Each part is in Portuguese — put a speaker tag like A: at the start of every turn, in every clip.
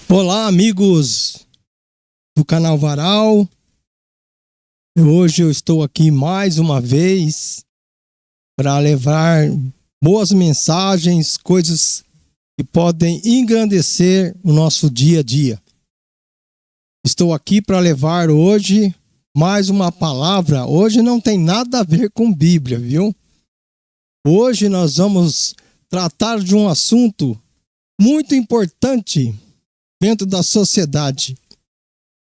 A: Olá, amigos do canal Varal. Hoje eu estou aqui mais uma vez para levar boas mensagens, coisas que podem engrandecer o nosso dia a dia. Estou aqui para levar hoje mais uma palavra. Hoje não tem nada a ver com Bíblia, viu? Hoje nós vamos tratar de um assunto muito importante dentro da sociedade,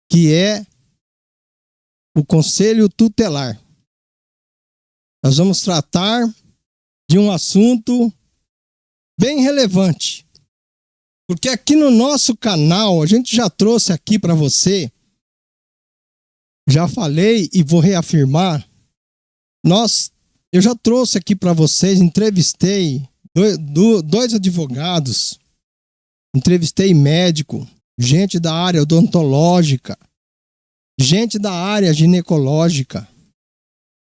A: que é o Conselho Tutelar. Nós vamos tratar de um assunto bem relevante, porque aqui no nosso canal, a gente já trouxe aqui para você, já falei e vou reafirmar, eu já trouxe aqui para vocês, entrevistei dois advogados, entrevistei médico, gente da área odontológica, gente da área ginecológica,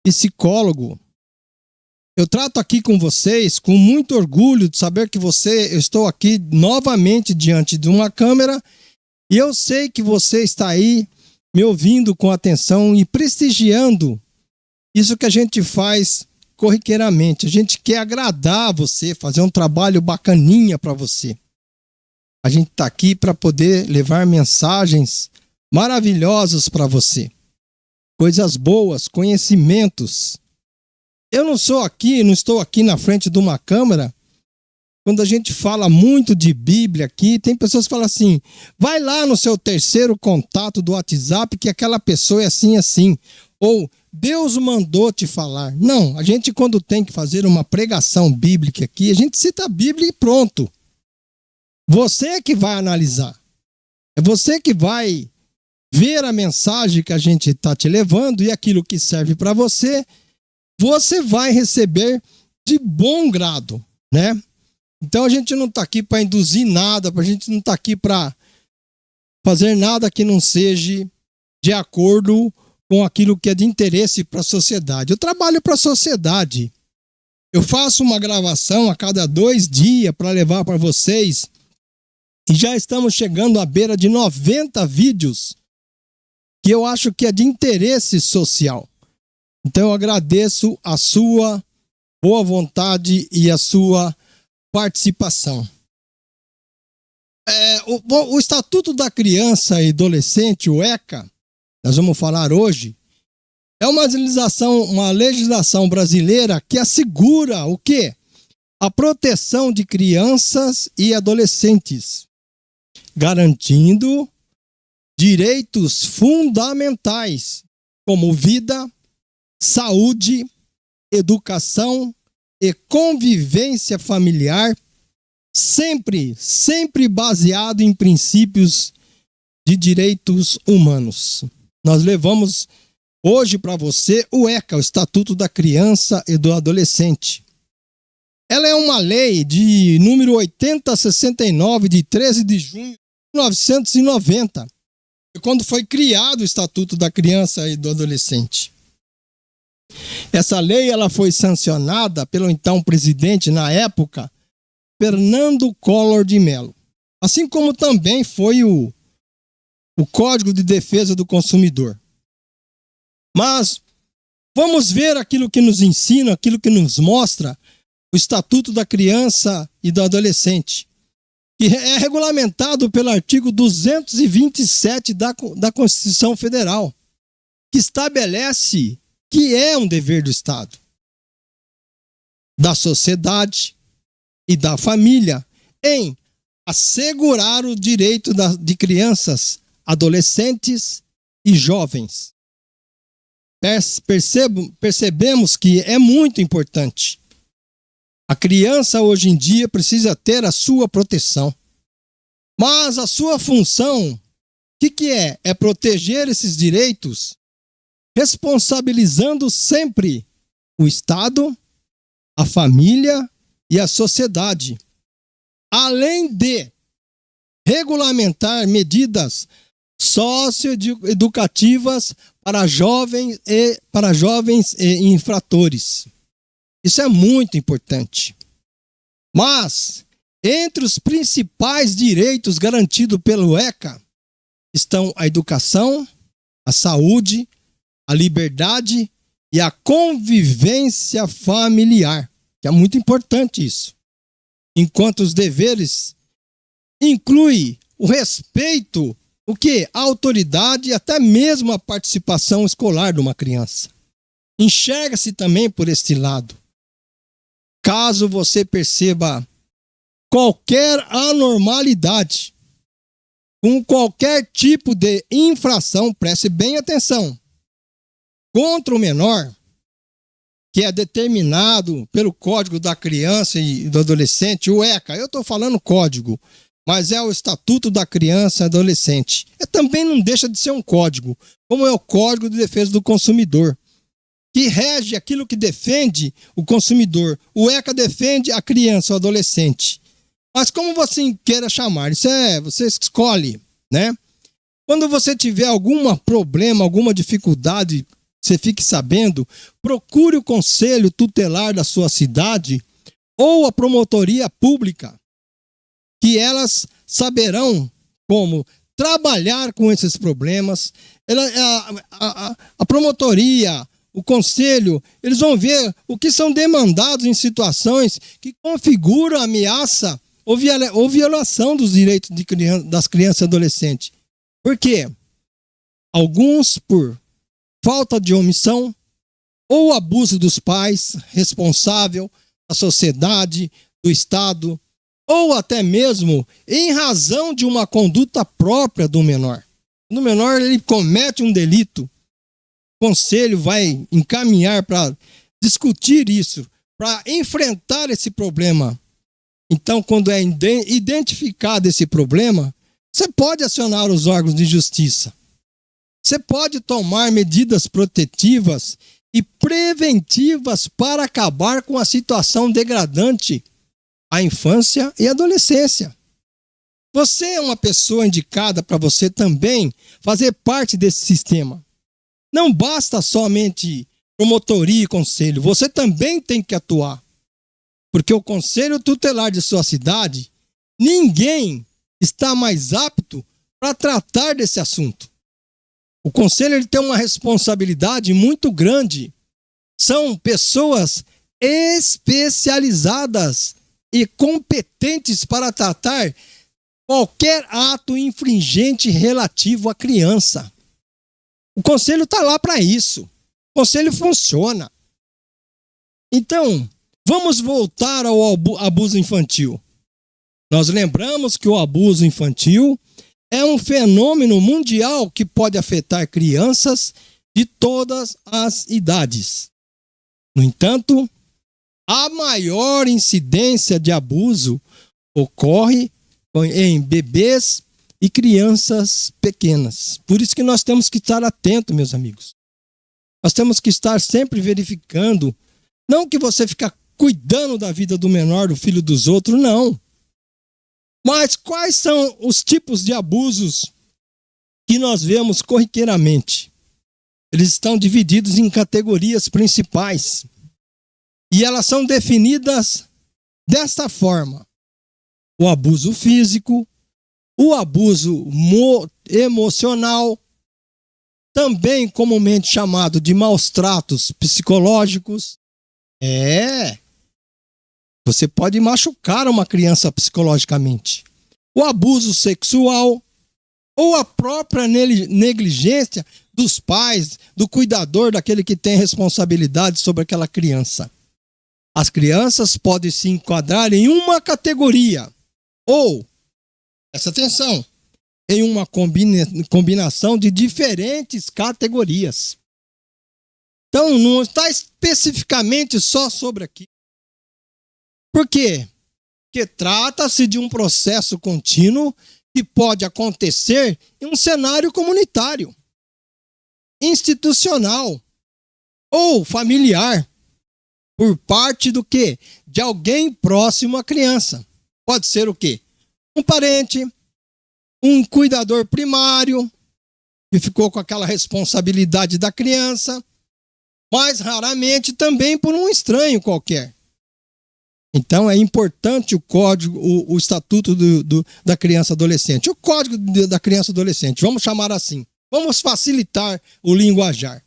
A: psicólogo. Eu trato aqui com vocês com muito orgulho de saber que eu estou aqui novamente diante de uma câmera e eu sei que você está aí me ouvindo com atenção e prestigiando isso que a gente faz corriqueiramente. A gente quer agradar você, fazer um trabalho bacaninha para você. A gente está aqui para poder levar mensagens maravilhosas para você. Coisas boas, conhecimentos. Eu não estou aqui na frente de uma câmera. Quando a gente fala muito de Bíblia aqui, tem pessoas que falam assim, vai lá no seu terceiro contato do WhatsApp que aquela pessoa é assim, assim. Ou Deus mandou te falar. Não, a gente quando tem que fazer uma pregação bíblica aqui, a gente cita a Bíblia e pronto. Você é que vai analisar. É você que vai ver a mensagem que a gente está te levando e aquilo que serve para você, você vai receber de bom grado, né? Então a gente não está aqui para induzir nada, a gente não está aqui para fazer nada que não seja de acordo com aquilo que é de interesse para a sociedade. Eu trabalho para a sociedade. Eu faço uma gravação a cada 2 dias para levar para vocês. E já estamos chegando à beira de 90 vídeos que eu acho que é de interesse social. Então eu agradeço a sua boa vontade e a sua participação. O Estatuto da Criança e Adolescente, o ECA, nós vamos falar hoje, é uma legislação brasileira que assegura o quê? A proteção de crianças e adolescentes, garantindo direitos fundamentais como vida, saúde, educação e convivência familiar, sempre baseado em princípios de direitos humanos. Nós levamos hoje para você o ECA, o Estatuto da Criança e do Adolescente. Ela é uma lei de número 8069, de 13 de junho de 1990, quando foi criado o Estatuto da Criança e do Adolescente. Essa lei ela foi sancionada pelo então presidente, na época, Fernando Collor de Mello. Assim como também foi o Código de Defesa do Consumidor. Mas vamos ver aquilo que nos ensina, aquilo que nos mostra o Estatuto da Criança e do Adolescente, que é regulamentado pelo artigo 227 da Constituição Federal, que estabelece que é um dever do Estado, da sociedade e da família em assegurar o direito de crianças, adolescentes e jovens. Percebemos que é muito importante. A criança hoje em dia precisa ter a sua proteção. Mas a sua função, o que é? É proteger esses direitos, responsabilizando sempre o Estado, a família e a sociedade. Além de regulamentar medidas socioeducativas para jovens e infratores. Isso é muito importante. Mas Entre os principais direitos garantidos pelo ECA estão a educação, a saúde, a liberdade e a convivência familiar, que é muito importante isso. Enquanto os deveres incluem o respeito, o quê? A autoridade e até mesmo a participação escolar de uma criança. Enxerga-se também por este lado. Caso você perceba qualquer anormalidade, com qualquer tipo de infração, preste bem atenção, contra o menor, que é determinado pelo Código da Criança e do Adolescente, o ECA, eu estou falando código, mas é o Estatuto da Criança e Adolescente. Também não deixa de ser um código, como é o Código de Defesa do Consumidor, que rege aquilo que defende o consumidor. O ECA defende a criança ou adolescente. Mas como você queira chamar, você escolhe, né? Quando você tiver algum problema, alguma dificuldade, você fique sabendo, procure o conselho tutelar da sua cidade ou a promotoria pública, que elas saberão como trabalhar com esses problemas. A promotoria, o conselho, eles vão ver o que são demandados em situações que configuram ameaça ou violação dos direitos das crianças e adolescentes. Por quê? Alguns por falta de omissão ou abuso dos pais, responsável, da sociedade, do Estado, ou até mesmo em razão de uma conduta própria do menor. Quando o menor ele comete um delito, o conselho vai encaminhar para discutir isso, para enfrentar esse problema. Então, quando é identificado esse problema, você pode acionar os órgãos de justiça. Você pode tomar medidas protetivas e preventivas para acabar com a situação degradante à infância e adolescência. Você é uma pessoa indicada para você também fazer parte desse sistema. Não basta somente promotoria e conselho, você também tem que atuar. Porque o conselho tutelar de sua cidade, ninguém está mais apto para tratar desse assunto. O conselho ele tem uma responsabilidade muito grande. São pessoas especializadas e competentes para tratar qualquer ato infringente relativo à criança. O conselho está lá para isso. O conselho funciona. Então, vamos voltar ao abuso infantil. Nós lembramos que o abuso infantil é um fenômeno mundial que pode afetar crianças de todas as idades. No entanto, a maior incidência de abuso ocorre em bebês e crianças pequenas. Por isso que nós temos que estar atentos, meus amigos. Nós temos que estar sempre verificando, não que você fica cuidando da vida do menor, do filho dos outros, não. Mas quais são os tipos de abusos que nós vemos corriqueiramente? Eles estão divididos em categorias principais. E elas são definidas desta forma: o abuso físico, o abuso emocional, também comumente chamado de maus tratos psicológicos. Você pode machucar uma criança psicologicamente. O abuso sexual ou a própria negligência dos pais, do cuidador, daquele que tem responsabilidade sobre aquela criança. As crianças podem se enquadrar em uma categoria ou, presta atenção, em uma combinação de diferentes categorias. Então, não está especificamente só sobre aqui. Por quê? Porque trata-se de um processo contínuo que pode acontecer em um cenário comunitário, institucional ou familiar, por parte do quê? De alguém próximo à criança. Pode ser o quê? Um parente, um cuidador primário, que ficou com aquela responsabilidade da criança, mas raramente também por um estranho qualquer. Então é importante o código, o estatuto da criança e adolescente. O código da criança e adolescente, vamos chamar assim. Vamos facilitar o linguajar.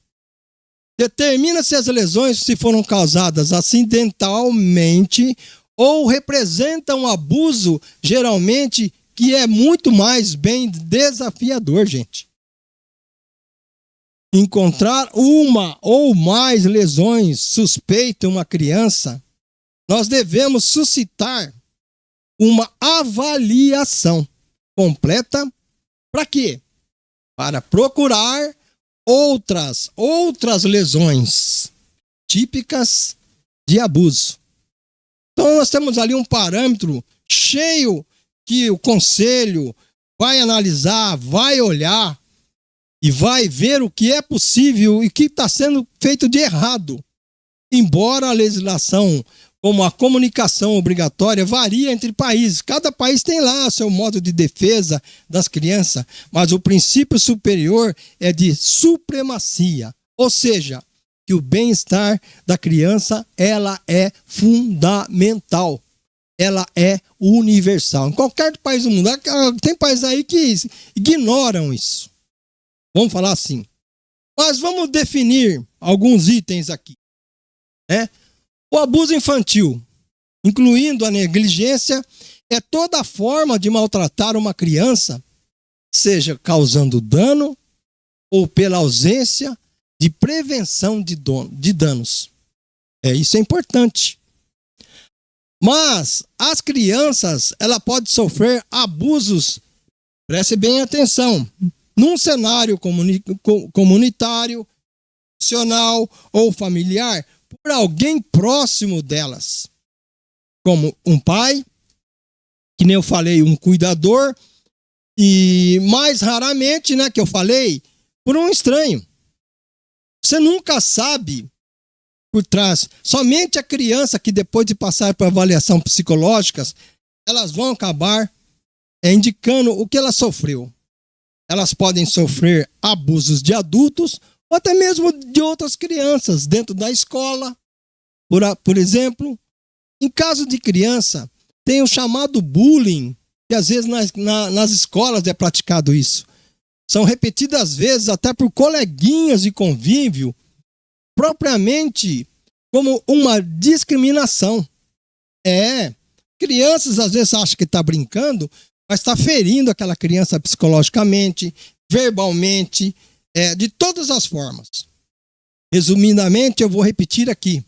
A: Determina se as lesões se foram causadas acidentalmente ou representam abuso, geralmente, que é muito mais bem desafiador, gente. Encontrar uma ou mais lesões suspeitas em uma criança, nós devemos suscitar uma avaliação completa. Para quê? Para procurar outras lesões típicas de abuso. Então nós temos ali um parâmetro cheio que o conselho vai analisar, vai olhar e vai ver o que é possível e o que está sendo feito de errado. Embora a legislação, como a comunicação obrigatória, varia entre países. Cada país tem lá seu modo de defesa das crianças, mas o princípio superior é de supremacia. Ou seja, que o bem-estar da criança, ela é fundamental. Ela é universal. Em qualquer país do mundo, tem países aí que ignoram isso. Vamos falar assim. Mas vamos definir alguns itens aqui, né? O abuso infantil, incluindo a negligência, é toda forma de maltratar uma criança, seja causando dano ou pela ausência de prevenção de danos. Isso é importante. Mas as crianças, ela pode sofrer abusos, preste bem atenção, num cenário comunitário, nacional ou familiar, por alguém próximo delas, como um pai, que nem eu falei, um cuidador, e mais raramente, né, que eu falei, por um estranho. Você nunca sabe por trás. Somente a criança que depois de passar por avaliação psicológicas, elas vão acabar indicando o que ela sofreu. Elas podem sofrer abusos de adultos ou até mesmo de outras crianças dentro da escola. Por exemplo, em caso de criança, tem o chamado bullying, que às vezes nas escolas é praticado isso. São repetidas vezes até por coleguinhas de convívio, propriamente como uma discriminação. Crianças às vezes acham que está brincando, mas está ferindo aquela criança psicologicamente, verbalmente, de todas as formas. Resumidamente, eu vou repetir aqui.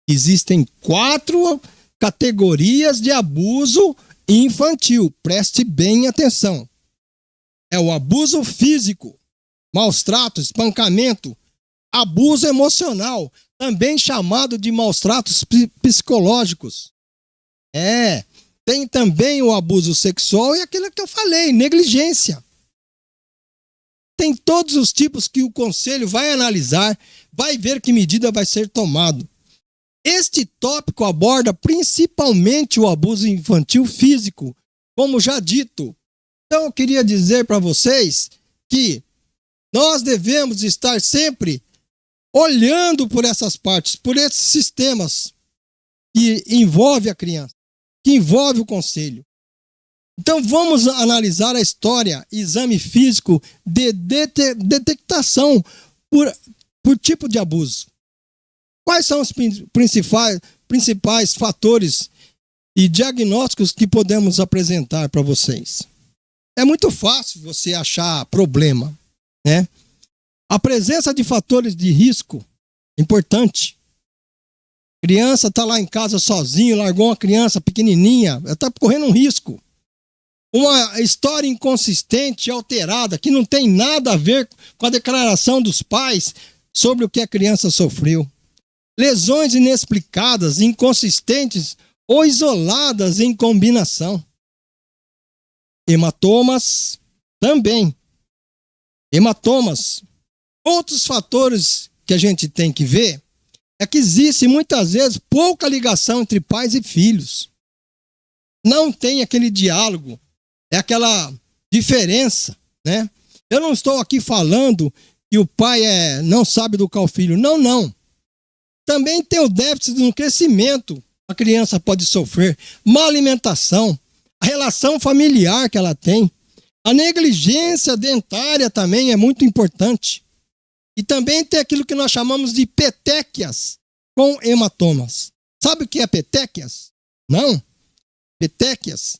A: Existem 4 categorias de abuso infantil. Preste bem atenção. É o abuso físico, maus tratos, espancamento, abuso emocional, também chamado de maus tratos psicológicos. Tem também o abuso sexual e aquilo que eu falei, negligência. Tem todos os tipos que o conselho vai analisar, vai ver que medida vai ser tomado. Este tópico aborda principalmente o abuso infantil físico, como já dito. Então eu queria dizer para vocês que nós devemos estar sempre olhando por essas partes, por esses sistemas que envolvem a criança, que envolve o conselho. Então vamos analisar a história, exame físico de detectação por tipo de abuso. Quais são os principais fatores e diagnósticos que podemos apresentar para vocês? É muito fácil você achar problema, né? A presença de fatores de risco é importante. Criança está lá em casa sozinho, largou uma criança pequenininha, ela está correndo um risco. Uma história inconsistente, alterada, que não tem nada a ver com a declaração dos pais sobre o que a criança sofreu. Lesões inexplicadas, inconsistentes ou isoladas em combinação. Hematomas também. Hematomas. Outros fatores que a gente tem que ver é que existe muitas vezes pouca ligação entre pais e filhos. Não tem aquele diálogo, aquela diferença, né? Eu não estou aqui falando que o pai não sabe educar o filho. Não. Também tem o déficit no crescimento a criança pode sofrer, má alimentação, a relação familiar que ela tem, a negligência dentária também é muito importante. E também tem aquilo que nós chamamos de petequias com hematomas. Sabe o que é petequias? Não. Petequias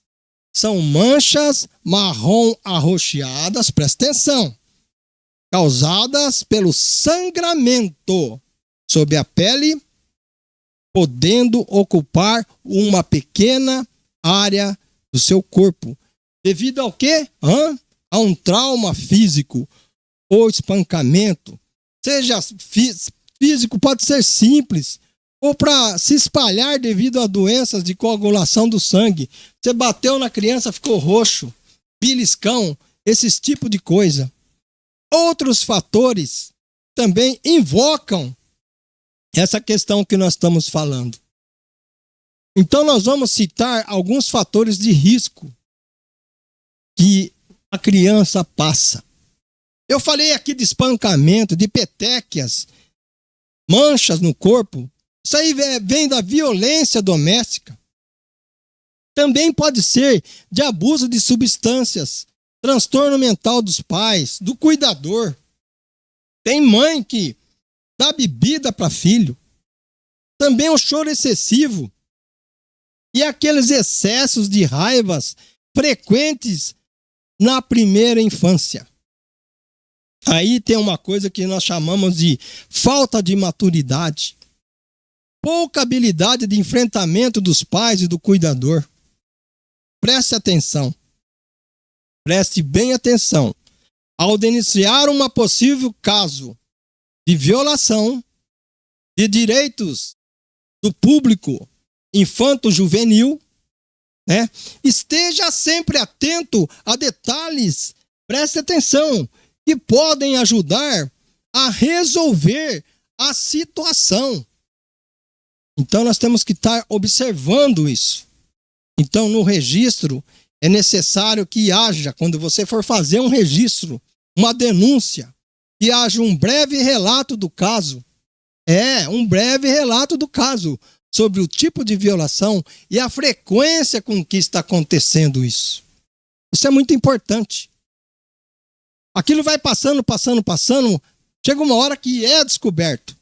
A: são manchas marrom arroxeadas, presta atenção, causadas pelo sangramento sob a pele, podendo ocupar uma pequena área do seu corpo. Devido ao quê? A um trauma físico ou espancamento. Seja físico, pode ser simples, ou para se espalhar devido a doenças de coagulação do sangue. Você bateu na criança, ficou roxo, beliscão, esses tipos de coisa. Outros fatores também invocam essa questão que nós estamos falando. Então nós vamos citar alguns fatores de risco que a criança passa. Eu falei aqui de espancamento, de petequias, manchas no corpo. Isso aí vem da violência doméstica. Também pode ser de abuso de substâncias, transtorno mental dos pais, do cuidador. Tem mãe que dá bebida para filho. Também o choro excessivo e aqueles excessos de raivas frequentes na primeira infância. Aí tem uma coisa que nós chamamos de falta de maturidade, pouca habilidade de enfrentamento dos pais e do cuidador. Preste atenção, preste bem atenção. Ao denunciar uma possível caso de violação de direitos do público infanto-juvenil, esteja sempre atento a detalhes, preste atenção, que podem ajudar a resolver a situação. Então nós temos que estar observando isso. Então no registro é necessário que haja, quando você for fazer um registro, uma denúncia, que haja um breve relato do caso. Um breve relato do caso sobre o tipo de violação e a frequência com que está acontecendo isso. Isso é muito importante. Aquilo vai passando, chega uma hora que é descoberto.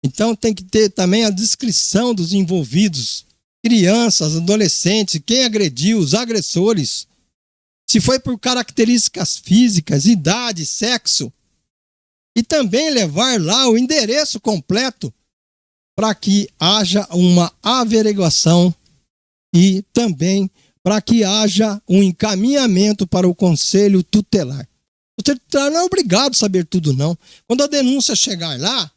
A: Então tem que ter também a descrição dos envolvidos, crianças, adolescentes, quem agrediu, os agressores, se foi por características físicas, idade, sexo, e também levar lá o endereço completo para que haja uma averiguação e também para que haja um encaminhamento para o conselho tutelar. O conselho tutelar não é obrigado a saber tudo, não. Quando a denúncia chegar lá,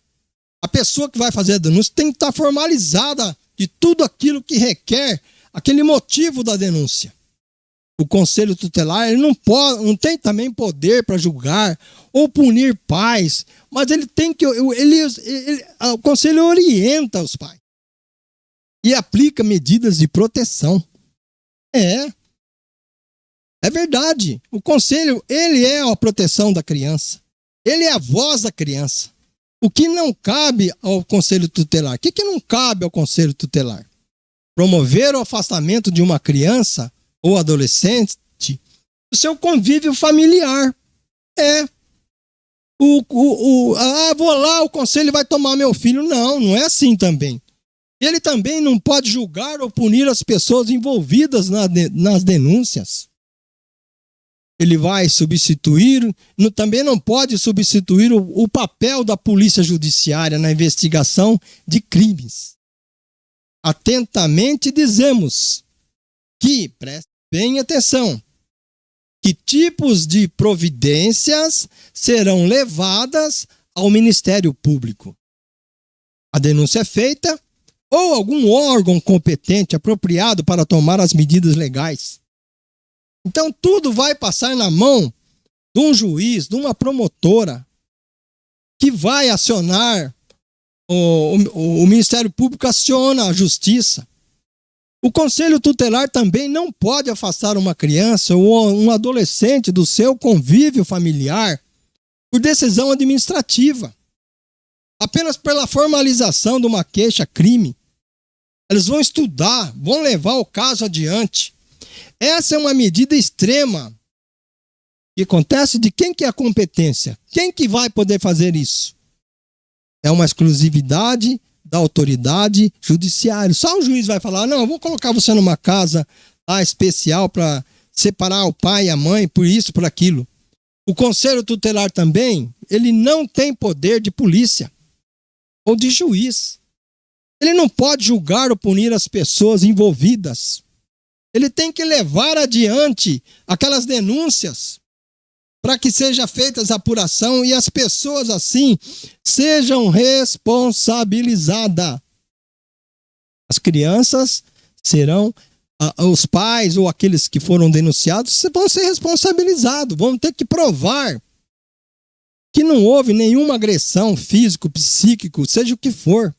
A: a pessoa que vai fazer a denúncia tem que estar formalizada de tudo aquilo que requer aquele motivo da denúncia. O conselho tutelar ele não tem também poder para julgar ou punir pais, mas ele tem que o conselho orienta os pais e aplica medidas de proteção. É verdade. O conselho ele é a proteção da criança. Ele é a voz da criança. O que não cabe ao conselho tutelar? O que não cabe ao conselho tutelar? Promover o afastamento de uma criança ou adolescente do seu convívio familiar. Vou lá, o conselho vai tomar meu filho. Não é assim também. Ele também não pode julgar ou punir as pessoas envolvidas nas denúncias. Ele vai substituir, também não pode substituir o papel da polícia judiciária na investigação de crimes. Atentamente dizemos que, preste bem atenção, que tipos de providências serão levadas ao Ministério Público. A denúncia é feita ou algum órgão competente apropriado para tomar as medidas legais. Então tudo vai passar na mão de um juiz, de uma promotora, que vai acionar, o Ministério Público aciona a Justiça. O Conselho Tutelar também não pode afastar uma criança ou um adolescente do seu convívio familiar por decisão administrativa. Apenas pela formalização de uma queixa-crime. Eles vão estudar, vão levar o caso adiante. Essa é uma medida extrema. E acontece de quem que é a competência? Quem que vai poder fazer isso? É uma exclusividade da autoridade judiciária. Só o juiz vai falar, não, eu vou colocar você numa casa especial para separar o pai e a mãe por isso, por aquilo. O conselho tutelar também, ele não tem poder de polícia ou de juiz. Ele não pode julgar ou punir as pessoas envolvidas. Ele tem que levar adiante aquelas denúncias para que seja feitas a apuração e as pessoas assim sejam responsabilizadas. As crianças serão, os pais ou aqueles que foram denunciados vão ser responsabilizados, vão ter que provar que não houve nenhuma agressão físico, psíquico, seja o que for.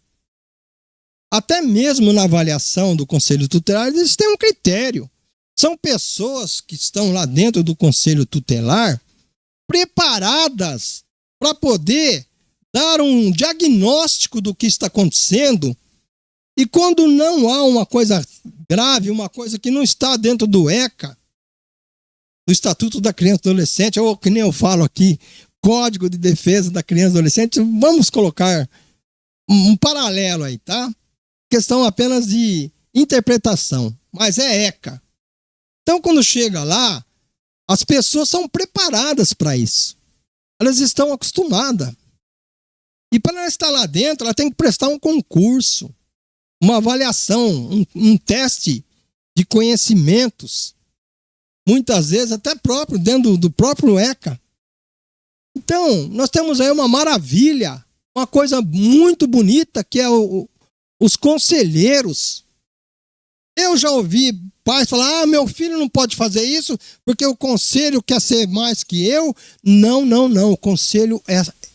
A: Até mesmo na avaliação do Conselho Tutelar, eles têm um critério. São pessoas que estão lá dentro do Conselho Tutelar preparadas para poder dar um diagnóstico do que está acontecendo. E quando não há uma coisa grave, uma coisa que não está dentro do ECA, do Estatuto da Criança e Adolescente, ou que nem eu falo aqui, Código de Defesa da Criança e Adolescente, vamos colocar um paralelo aí, tá? Questão apenas de interpretação, mas é ECA. Então, quando chega lá, as pessoas são preparadas para isso. Elas estão acostumadas. E para ela estar lá dentro, ela tem que prestar um concurso, uma avaliação, um teste de conhecimentos. Muitas vezes até próprio, dentro do próprio ECA. Então, nós temos aí uma maravilha, uma coisa muito bonita, que é os conselheiros. Eu já ouvi pais falar, meu filho não pode fazer isso porque o conselho quer ser mais que eu. Não. O conselho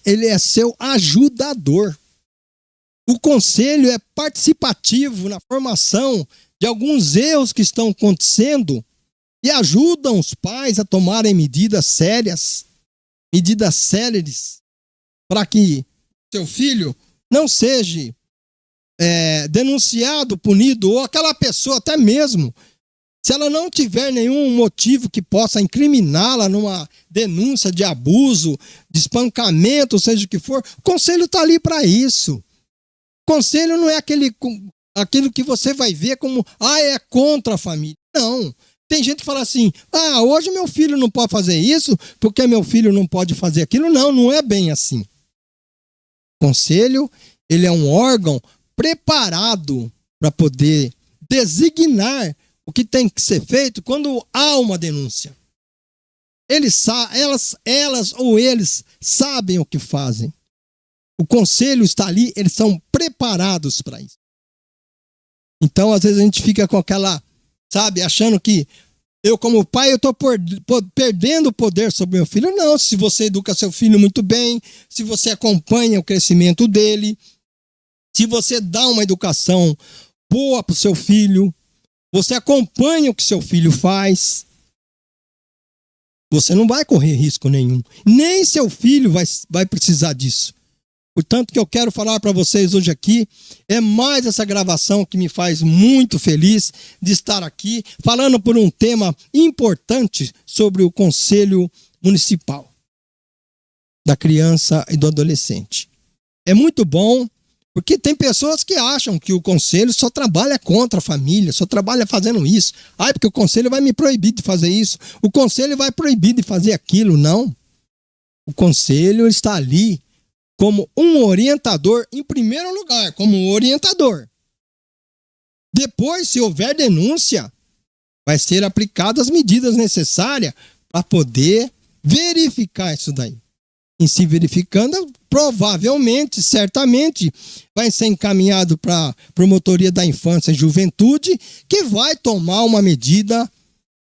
A: ele é seu ajudador. O conselho é participativo na formação de alguns erros que estão acontecendo e ajudam os pais a tomarem medidas sérias, medidas céleres, para que seu filho não seja denunciado, punido, ou aquela pessoa até mesmo, se ela não tiver nenhum motivo que possa incriminá-la numa denúncia de abuso, de espancamento, seja o que for, o conselho está ali para isso. O conselho não é aquilo que você vai ver como, é contra a família. Não. Tem gente que fala assim, hoje meu filho não pode fazer isso, porque meu filho não pode fazer aquilo. Não é bem assim. O conselho, ele é um órgão preparado para poder designar o que tem que ser feito quando há uma denúncia. Elas ou eles sabem o que fazem. O conselho está ali, eles são preparados para isso. Então, às vezes a gente fica com aquela, achando que eu como pai, eu estou perdendo o poder sobre meu filho. Não, se você educa seu filho muito bem, se você acompanha o crescimento dele, se você dá uma educação boa para o seu filho, você acompanha o que seu filho faz, você não vai correr risco nenhum. Nem seu filho vai precisar disso. Portanto, o que eu quero falar para vocês hoje aqui é mais essa gravação que me faz muito feliz de estar aqui falando por um tema importante sobre o Conselho Municipal da Criança e do Adolescente. É muito bom, porque tem pessoas que acham que o conselho só trabalha contra a família, só trabalha fazendo isso. Porque o conselho vai me proibir de fazer isso. O conselho vai proibir de fazer aquilo. Não. O conselho está ali como um orientador, em primeiro lugar, como um orientador. Depois, se houver denúncia, vai ser aplicadas as medidas necessárias para poder verificar isso daí. Em se verificando, provavelmente, certamente, vai ser encaminhado para a Promotoria da Infância e Juventude, que vai tomar uma medida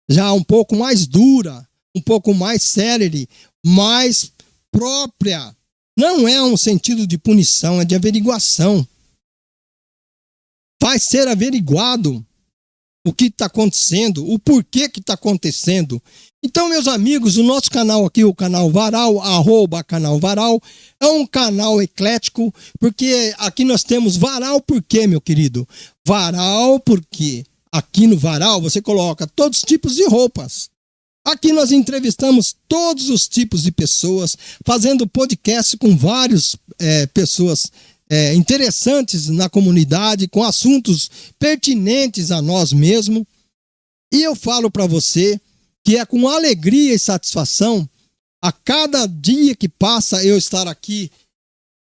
A: já um pouco mais dura, um pouco mais célere, mais própria. Não é um sentido de punição, é de averiguação. Vai ser averiguado o que está acontecendo, o porquê que está acontecendo. Então, meus amigos, o nosso canal aqui, o canal Varal, @canal Varal, é um canal eclético, porque aqui nós temos Varal por quê, meu querido? Varal, porque aqui no Varal você coloca todos os tipos de roupas. Aqui nós entrevistamos todos os tipos de pessoas, fazendo podcast com várias pessoas interessantes na comunidade, com assuntos pertinentes a nós mesmos. E eu falo para você que é com alegria e satisfação, a cada dia que passa, eu estar aqui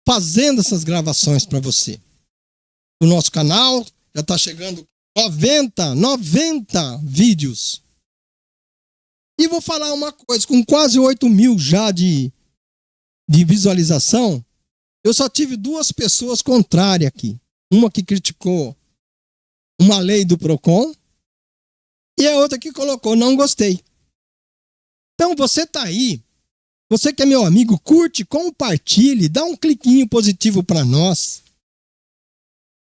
A: fazendo essas gravações para você. O nosso canal já está chegando 90 vídeos. E vou falar uma coisa, com quase 8.000 já de visualização, eu só tive 2 pessoas contrárias aqui. Uma que criticou uma lei do Procon e a outra que colocou não gostei. Então você tá aí, você que é meu amigo, curte, compartilhe, dá um cliquinho positivo para nós.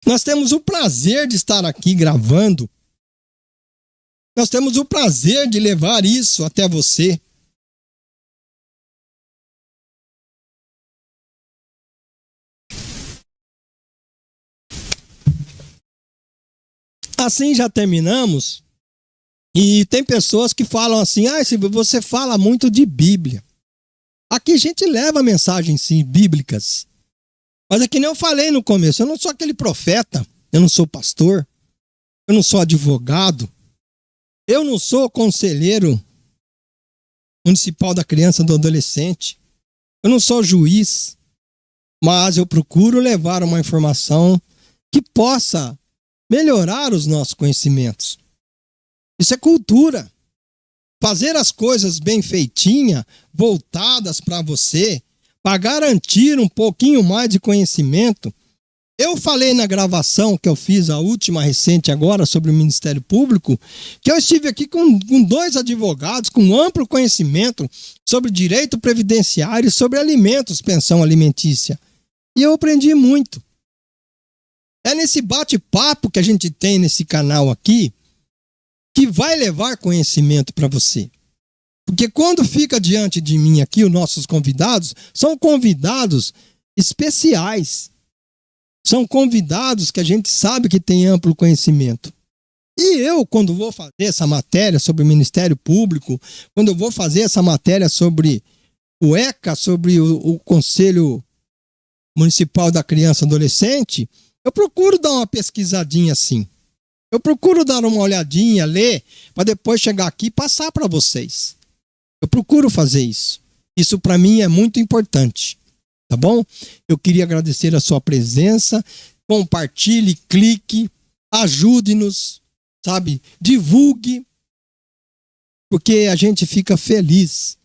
A: Nós temos o prazer de estar aqui gravando. Nós temos o prazer de levar isso até você. Assim já terminamos. E tem pessoas que falam assim, você fala muito de Bíblia. Aqui a gente leva mensagens sim, bíblicas. Mas é que nem eu falei no começo, eu não sou aquele profeta, eu não sou pastor, eu não sou advogado, eu não sou conselheiro municipal da criança e do adolescente, eu não sou juiz, mas eu procuro levar uma informação que possa melhorar os nossos conhecimentos. Isso é cultura. Fazer as coisas bem feitinhas, voltadas para você, para garantir um pouquinho mais de conhecimento. Eu falei na gravação que eu fiz, a última recente agora, sobre o Ministério Público, que eu estive aqui com 2 advogados com amplo conhecimento sobre direito previdenciário e sobre alimentos, pensão alimentícia. E eu aprendi muito. É nesse bate-papo que a gente tem nesse canal aqui, que vai levar conhecimento para você. Porque quando fica diante de mim aqui, os nossos convidados, são convidados especiais. São convidados que a gente sabe que tem amplo conhecimento. E eu, quando vou fazer essa matéria sobre o Ministério Público, quando eu vou fazer essa matéria sobre o ECA, sobre o Conselho Municipal da Criança e Adolescente, eu procuro dar uma pesquisadinha assim. Eu procuro dar uma olhadinha, ler, para depois chegar aqui e passar para vocês. Eu procuro fazer isso. Isso para mim é muito importante. Tá bom? Eu queria agradecer a sua presença. Compartilhe, clique, ajude-nos, sabe? Divulgue, porque a gente fica feliz.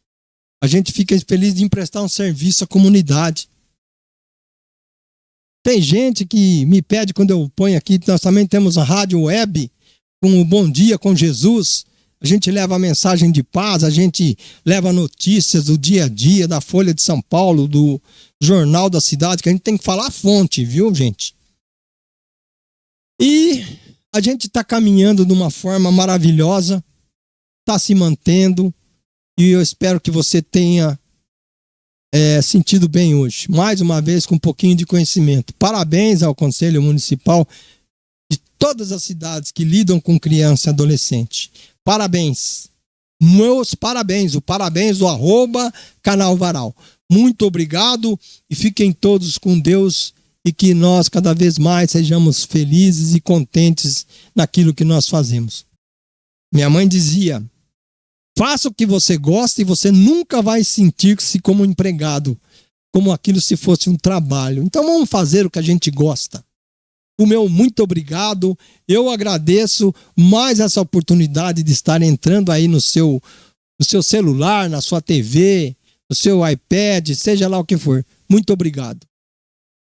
A: A gente fica feliz de emprestar um serviço à comunidade. Tem gente que me pede quando eu ponho aqui, nós também temos a rádio web com o Bom Dia com Jesus. A gente leva a mensagem de paz, a gente leva notícias do dia a dia, da Folha de São Paulo, do Jornal da Cidade, que a gente tem que falar a fonte, viu, gente? E a gente está caminhando de uma forma maravilhosa, está se mantendo, e eu espero que você tenha sentido bem hoje. Mais uma vez, com um pouquinho de conhecimento. Parabéns ao Conselho Municipal de todas as cidades que lidam com criança e adolescente. Parabéns. Meus parabéns. O parabéns do @Canal Varal. Muito obrigado e fiquem todos com Deus e que nós cada vez mais sejamos felizes e contentes naquilo que nós fazemos. Minha mãe dizia: faça o que você gosta e você nunca vai sentir-se como empregado, como aquilo se fosse um trabalho. Então vamos fazer o que a gente gosta. O meu muito obrigado. Eu agradeço mais essa oportunidade de estar entrando aí no seu celular, na sua TV, no seu iPad, seja lá o que for. Muito obrigado.